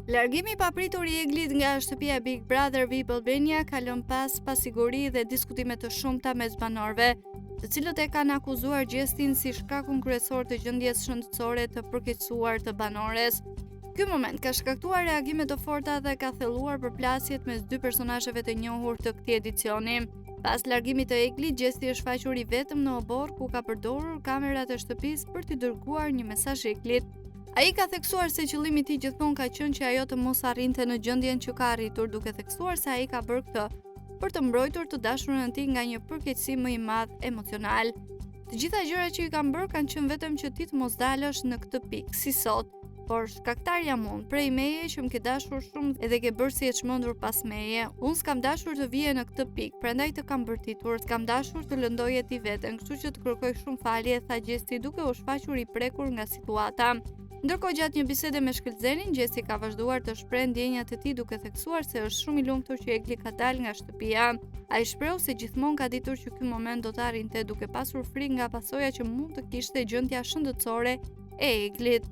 Largimi i papritur i Eglit nga shtëpia Big Brother VIP Albania ka lënë pas pasiguri dhe diskutime të shumta mes banorëve, të cilët e kanë akuzuar Gjestin si shkakun kryesor të gjendjes shëndetësore të përkeqësuar të banores. Ky moment ka shkaktuar reagime të forta dhe ka thelluar përplasjet mes dy personazheve të njohur të këtij edicioni. Pas largimit të Eglit, Gjesti është faqur i vetëm në obor ku ka përdorur kamerat e shtëpisë për t'i dërguar një mesazh Eglit. Ai ka theksuar se qëllimi i tij gjithmonë ka qenë që ajo të mos arrinte në gjendjen që ka arritur, duke theksuar se ai ka bërë këtë për të mbrojtur të dashurën e tij nga një përkeqësi më i madh emocional. Të gjitha gjërat që i kanë bërë kanë qenë vetëm që ti të mos dalësh në këtë pikë, si sot. Por shkaktar jam unë, prej meje që më ke dashur shumë edhe ke bërë si e çmendur pas meje. Unë s'kam dashur të vije në këtë pikë, prandaj të kam bërtitur, s'kam dashur të lëndoje ti veten, kështu që të kërkoj shumë falje, tha Gjesti duke u shfaqur i prekur nga situata. Ndërkohë gjatë një bisede me Shkëlqenin, Gjesti ka vazhduar të shprehë ndjenjat e tij duke theksuar se është shumë i lumtur që Egli ka dalë nga shtëpia. Ai shpreu se gjithmonë ka ditur që ky moment do të arrinte duke pasur frikë nga pasojat që mund të kishte gjendja shëndetësore e Eglit.